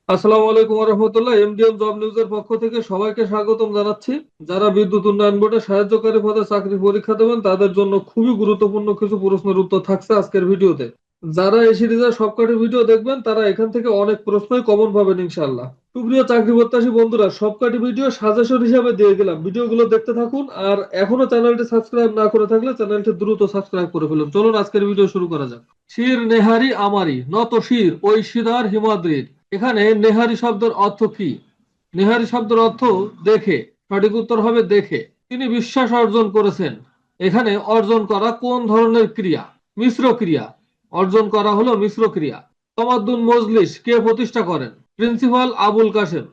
আসসালামু আলাইকুম রহমতুল্লাহ। MDM job নিউজের পক্ষ থেকে সবাইকে স্বাগতম জানাচ্ছি। যারা বিদ্যুৎ উন্নয়ন বোর্ডে সাহায্যকারী পদে চাকরির পরীক্ষা দেবেন তাদের জন্য খুবই গুরুত্বপূর্ণ কিছু প্রশ্নের উত্তর থাকছে আজকের ভিডিওতে। যারা এই সিরিজের সবকটি ভিডিও দেখবেন তারা এখান থেকে অনেক প্রশ্নই কমন পাবেন ইনশাআল্লাহ। সুপ্রিয় চাকরি প্রত্যাশী বন্ধুরা, সবকটি ভিডিও সাজেশন হিসাবে দিয়ে গেলাম, ভিডিওগুলো দেখতে থাকুন। আর এখনো চ্যানেলটি সাবস্ক্রাইব না করে থাকলে চ্যানেলটি দ্রুত সাবস্ক্রাইব করে ফেলুন। চলুন আজকের ভিডিও শুরু করা যাক। শির নেহারি আমারি নত শির ওই শিরার হিমাদ্রির। এখানে নেহারি শব্দের অর্থ কি? নেহারি শব্দের অর্থ দেখে। সঠিক উত্তর হবে দেখে। তিনি বিশ্বাস অর্জন করেছেন। এখানে অর্জন করা কোন ধরনের ক্রিয়া? মিশ্র ক্রিয়া। অর্জন করা হলো মিশ্র ক্রিয়া। তমাদ্দুন মজলিস কে প্রতিষ্ঠা করেন? প্রিন্সিপাল আবুল কাসেম।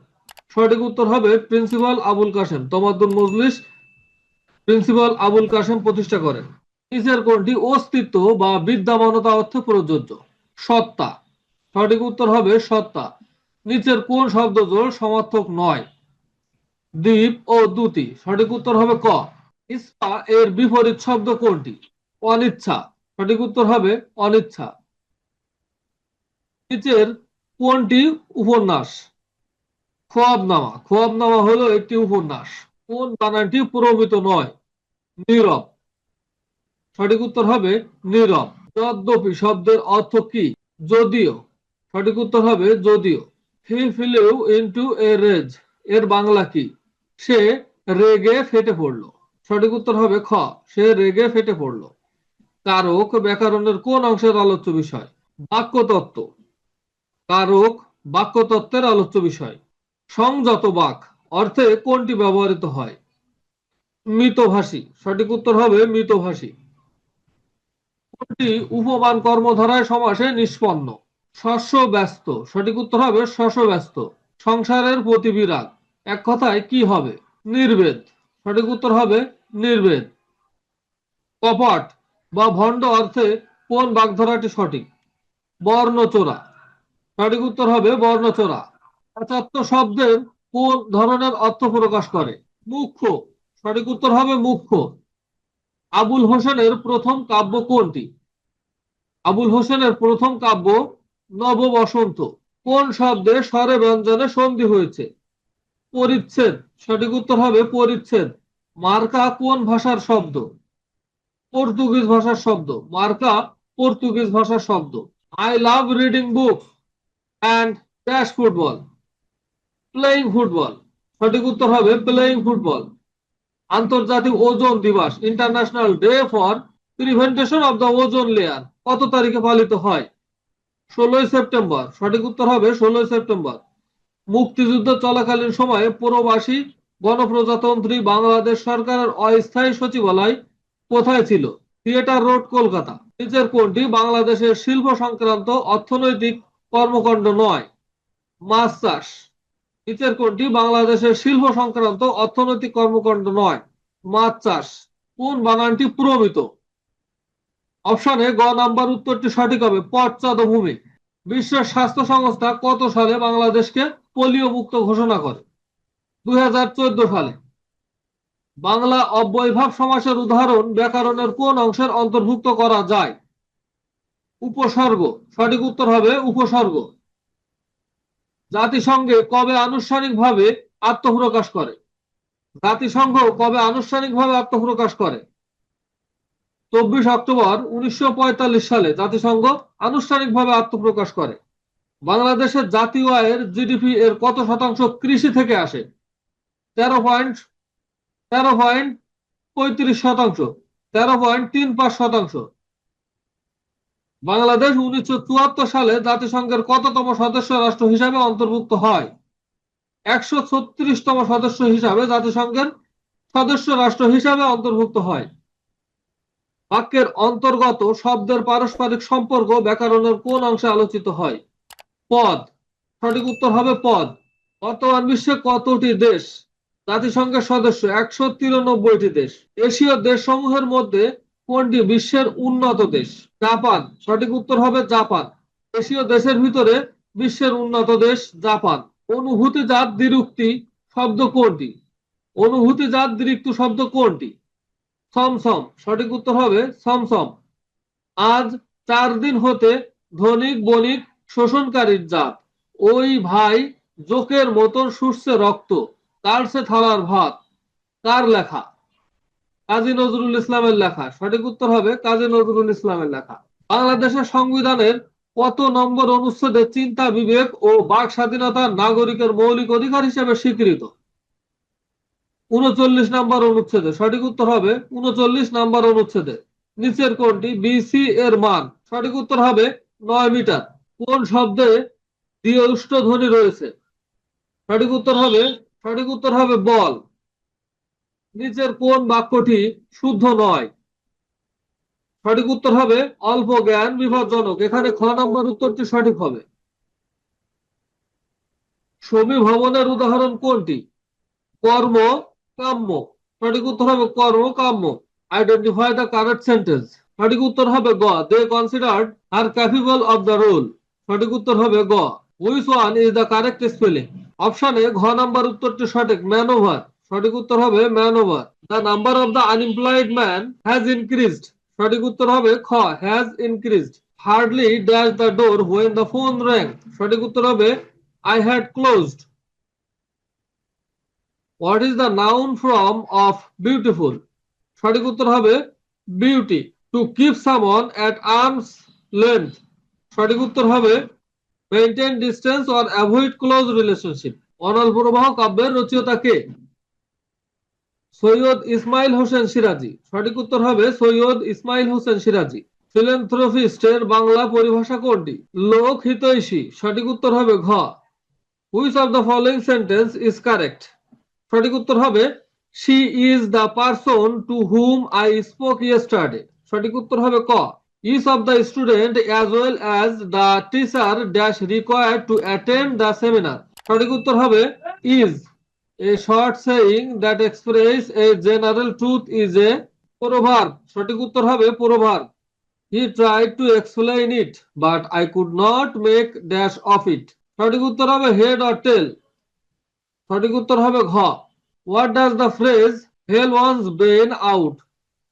সঠিক উত্তর হবে প্রিন্সিপাল আবুল কাসেম। তমাদ্দুন মজলিস প্রিন্সিপাল আবুল কাসেম প্রতিষ্ঠা করেন। নিচের কোনটি অস্তিত্ব বা বিদ্যমানতা অর্থে প্রযোজ্য? সত্তা। সঠিক উত্তর হবে সত্তা। নিচের কোন শব্দ জোড় সমার্থক নয়? দ্বীপ ও দ্যুতি। সঠিক উত্তর হবে ক। ইচ্ছা এর বিপরীত শব্দ কোনটি? অনিচ্ছা। সঠিক উত্তর হবে অনিচ্ছা। নিচের কোনটি উপন্যাস? খোয়াবনামা। খোয়াবনামা হলো একটি উপন্যাস। কোন বানানটি প্রমিত নয়? নীরব। সঠিক উত্তর হবে নীরব। যদ্যপি শব্দের অর্থ কি? যদিও। সঠিক উত্তর হবে যদিও। হি ফ্লেউ ইনটু এ রেজ এর বাংলা কি? সে রেগে ফেটে পড়ল। সঠিক উত্তর হবে খ। সে রেগে ফেটে পড়ল। কারক ব্যাকরণের কোন অংশের আলোচ্য বিষয়? বাক্যতত্ত্ব। কারক বাক্যতত্ত্বের আলোচ্য বিষয়। সংযত বাক অর্থে কোনটি ব্যবহৃত হয়? মৃতভাষী। সঠিক উত্তর হবে মৃতভাষী। কোনটি উপমান কর্মধারায় সমাসে নিষ্পন্ন? শস্য ব্যস্ত। সঠিক উত্তর হবে শস্য ব্যস্ত। সংসারের প্রতি বিরাগ এক কথায় কি হবে? নির্বেদ। সঠিক উত্তর হবে নির্বেদ। কপট বা ভণ্ড অর্থে কোন বাগধারাটি সঠিক? বর্ণচোরা। সঠিক উত্তর হবে বর্ণচোরা। পাশ্চাত্য শব্দের কোন ধরনের অর্থ প্রকাশ করে? মুখ্য। সঠিক উত্তর হবে মুখ্য। আবুল হোসেনের প্রথম কাব্য কোনটি? আবুল হোসেনের প্রথম কাব্য নববসন্ত। কোন শব্দে স্বরে ব্যঞ্জনে সন্ধি হয়েছে? পরিচ্ছেদ। সঠিক উত্তর হবে পরিচ্ছেদ। মার্কা কোন ভাষার শব্দ? পর্তুগিজ ভাষার শব্দ। মার্কা পর্তুগিজ ভাষার শব্দ। I love reading book and dash football. Playing football. সঠিক উত্তর হবে প্লেইং ফুটবল। আন্তর্জাতিক ওজোন দিবস international day for prevention of the ozone layer কত তারিখে পালিত হয়? 16ই সেপ্টেম্বর। সঠিক উত্তর হবে 16ই সেপ্টেম্বর। মুক্তিযুদ্ধ চলাকালীন সময়ে প্রবাসী গণপ্রজাতন্ত্রী বাংলাদেশ সরকারের অস্থায়ী সচিবালয় কোথায় ছিল? Theatre road, Kolkata. নিচের কোনটি বাংলাদেশের শিল্প সংক্রান্ত অর্থনৈতিক কর্মকাণ্ড নয়? মাছ চাষ। নিচের কোনটি বাংলাদেশের শিল্প সংক্রান্ত অর্থনৈতিক কর্মকাণ্ড নয়? মাছ চাষ। কোন বানানটি প্রমিত? অপশনে গ নাম্বার উত্তরটি সঠিক হবে পশ্চাদভূমি। বিশ্ব স্বাস্থ্য সংস্থা কত সালে বাংলাদেশকে পোলিও মুক্ত ঘোষণা করে? 2014 সালে। বাংলা অব্যয়ভাব সমাসের উদাহরণ ব্যাকরণের কোন অংশের অন্তর্ভুক্ত করা যায়? উপসর্গ। সঠিক উত্তর হবে উপসর্গ। জাতিসংঘে কবে আনুষ্ঠানিকভাবে আত্মপ্রকাশ করে? জাতিসংঘ কবে আনুষ্ঠানিকভাবে আত্মপ্রকাশ করে? 24 অক্টোবর 1945 সালে জাতিসংঘ আনুষ্ঠানিকভাবে আত্মপ্রকাশ করে। বাংলাদেশের জাতীয় আয়ের জিডিপি এর কত শতাংশ কৃষি থেকে আসে? 13.35%। 13.35%। বাংলাদেশ 1974 সালে জাতিসংঘের কততম সদস্য রাষ্ট্র হিসাবে অন্তর্ভুক্ত হয়? 136তম সদস্য হিসাবে জাতিসংঘের সদস্য রাষ্ট্র হিসাবে অন্তর্ভুক্ত হয়। বাক্যের অন্তর্গত শব্দের পারস্পরিক সম্পর্ক ব্যাকরণের কোন অংশে আলোচিত হয়? পদ। সঠিক উত্তর হবে পদ। বর্তমান বিশ্বে কতটি দেশ জাতিসংঘের সদস্য? 193টি দেশ। এশীয় দেশসমূহের মধ্যে কোনটি বিশ্বের উন্নত দেশ? জাপান। সঠিক উত্তর হবে জাপান। এশীয় দেশের ভিতরে বিশ্বের উন্নত দেশ জাপান। অনুভূতিজাত দ্বিরুক্তি শব্দ কোনটি? অনুভূতিজাত দ্বিরুক্তি শব্দ কোনটি? সমসম। সঠিক উত্তর হবে সমসম। আজ 4 দিন হতে ধনিক বণিক শোষণকারীর জাত ওই ভাই জোকের মতন শুষছে রক্ত, কারছে থালার ভাত, কার লেখা? কাজী নজরুল ইসলামের লেখা। সঠিক উত্তর হবে কাজী নজরুল ইসলামের লেখা। বাংলাদেশের সংবিধানের কত নম্বর অনুচ্ছেদে চিন্তা বিবেক ও বাক স্বাধীনতা নাগরিকের মৌলিক অধিকার হিসেবে স্বীকৃত? ৩৯ নম্বর অনুচ্ছেদে। সঠিক উত্তর হবে ৩৯ নম্বর অনুচ্ছেদে। নিচের কোনটি বিসি এর মান? সঠিক উত্তর হবে ৯ মিটার। কোন শব্দে দ্বিউষ্ট ধ্বনি রয়েছে? সঠিক উত্তর হবে বল। নিচের কোন বাক্যটি শুদ্ধ নয়? সঠিক উত্তর হবে অল্প জ্ঞান বিপজ্জনক। এখানে খ নম্বর উত্তরটি সঠিক হবে। সমীভবনের উদাহরণ কোনটি? কর্ম, কাম্য। সঠিক উত্তর হবে কর্ম, কাম্য। Identify the correct sentence. সঠিক উত্তর হবে গ, they considered her capable of the role. সঠিক উত্তর হবে গ। Which one is the correct spelling? অপশনে ঘ নাম্বার উত্তরটি সঠিক, ম্যানওভার। সঠিক উত্তর হবে manoeuvre. The number of the unemployed man has increased. সঠিক উত্তর হবে খ, has increased. Hardly dash the door when the phone rang. সঠিক উত্তর হবে I had closed. What is the noun form of beautiful? সঠিক উত্তর হবে beauty. To keep someone at arms length. সঠিক উত্তর হবে maintain distance or avoid close relationship. অনল প্রবাহ কাব্যের রচয়িতা কে? সৈয়দ ইসমাইল হোসেন সিরাজি। সঠিক উত্তর হবে সৈয়দ ইসমাইল হোসেন সিরাজি। ফিলান্থ্রপিস্টের বাংলা পরিভাষা কোনটি? লোক হিতৈষী। সঠিক উত্তর হবে ঘ। Which of the following sentence is correct? সঠিক উত্তর হবে she is the person to whom I spoke yesterday. সঠিক উত্তর হবে ক। Each of the student as well as the teacher dash required to attend the seminar. সঠিক উত্তর হবে is. A short saying that express a general truth is a proverb. সঠিক উত্তর হবে proverb. He tried to explain it but I could not make dash of it. সঠিক উত্তর হবে head or টেল। সঠিক উত্তর হবে ঘ। What does the phrase hell one's brain out?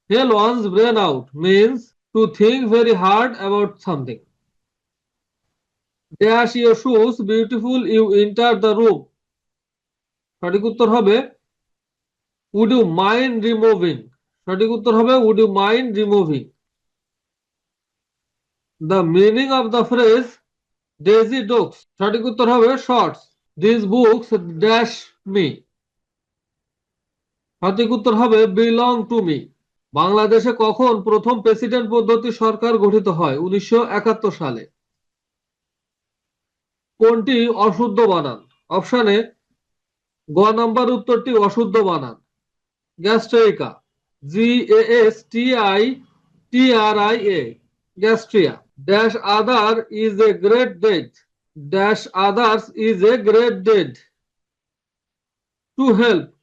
Hell one's brain out means to think very hard about something. Dash your shoes beautiful you enter the room. সঠিক উত্তর হবে would you mind removing? সঠিক উত্তর হবে would you mind removing? The meaning of the phrase Daisy Dukes. সঠিক উত্তর হবে shorts. These books dash me. সঠিক উত্তর হবে বিলং টু মি। বাংলাদেশে কখন প্রথম প্রেসিডেন্ট পদ্ধতি সরকার গঠিত হয়? ১৯৭১ সালে। কোনটি অশুদ্ধ বানান? অপশনে গ নাম্বার উত্তরটি অশুদ্ধ বানান। গ্যাস্ট্রিকা, GASTITRIA, গ্যাস্ট্রিয়া। Dash other is a great deed. Dash others is a great deed.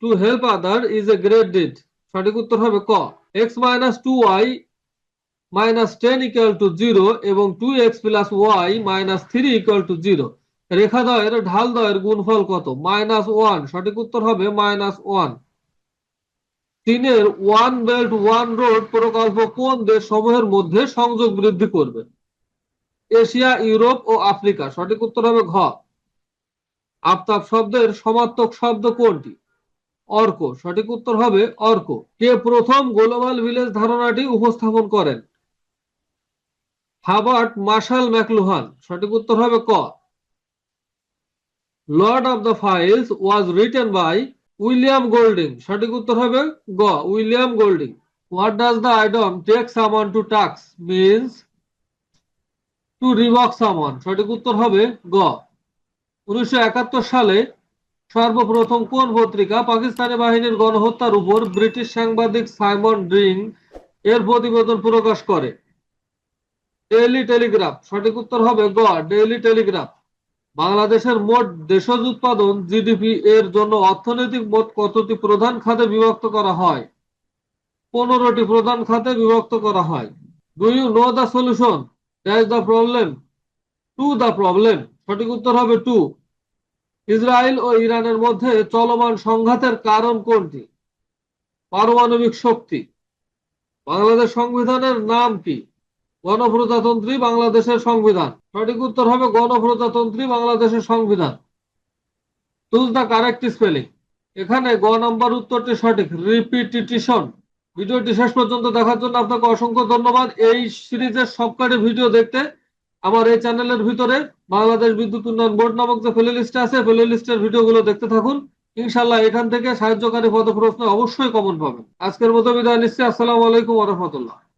To help other is a great deed. সঠিক উত্তর হবে ক। x minus 2y minus 10 equal to 0 এবং 2x plus y minus 3 equal to 0। রেখাদ্বয়ের ঢালদ্বয়ের গুণফল কত? -1। সঠিক উত্তর হবে -1। চীনের ওয়ান বেল্ট ওয়ান রোড প্রকল্প কোন দেশ সমূহের মধ্যে সংযোগ বৃদ্ধি করবে? এশিয়া, ইউরোপ ও আফ্রিকা। সঠিক উত্তর হবে ঘ। আফতাব শব্দের সমার্থক শব্দ কোনটি? অর্ক। সঠিক উত্তর হবে অর্ক। কে প্রথম গ্লোবাল ভিলেজ ধারণাটি উপস্থাপন করেন? Herbert Marshall McLuhan. সঠিক উত্তর হবে ক। Lord of the Flies was written by William Golding. সঠিক উত্তর হবে গ, William Golding. What does the idiom take someone to task means to rebuke someone. সঠিক উত্তর হবে গ। ১৯৭১ সালে সর্বপ্রথম কোন পত্রিকা পাকিস্তানি বাহিনীর গণহত্যার উপর ব্রিটিশ সাংবাদিক সাইমন ড্রিং এর প্রতিবেদন প্রকাশ করে? Daily Telegraph. সঠিক উত্তর হবে গ, ডেইলি টেলিগ্রাফ। বাংলাদেশের মোট দেশজ উৎপাদন জিডিপি এর জন্য অর্থনৈতিক মোট কতটি প্রধান খাতে বিভক্ত করা হয়? 15টি প্রধান খাতে বিভক্ত করা হয়। Do you know the solution dash the problem to the problem. সঠিক উত্তর হবে টু। ইসরায়েল ও ইরানের মধ্যে চলমান সংঘাতের কারণ কোনটি? পারমাণবিক শক্তি। বাংলাদেশ সংবিধানের নাম কি? গণপ্রজাতন্ত্রী বাংলাদেশের সংবিধান। সঠিক উত্তর হবে গণপ্রজাতন্ত্রী বাংলাদেশের সংবিধান। Choose the correct spelling. এখানে গ নাম্বার উত্তরটি সঠিক, রিপিটিশন। ভিডিওটি শেষ পর্যন্ত দেখার জন্য আপনাকে অসংখ্য ধন্যবাদ। এই সিরিজের সবকটি ভিডিও দেখতে আমার এই চ্যানেলের ভিতরে বাংলাদেশ বিদ্যুৎ উন্নয়ন বোর্ড নামক যে প্লে লিস্ট আছে, প্লে লিস্টের ভিডিওগুলো দেখতে থাকুন। ইনশাল্লাহ এখান থেকে সাহায্যকারী পদপ্রশ্ন অবশ্যই কমন পাবেন। আজকের মতো বিদায় নিচ্ছি। আসসালামু আলাইকুম ওয়া রাহমাতুল্লাহ।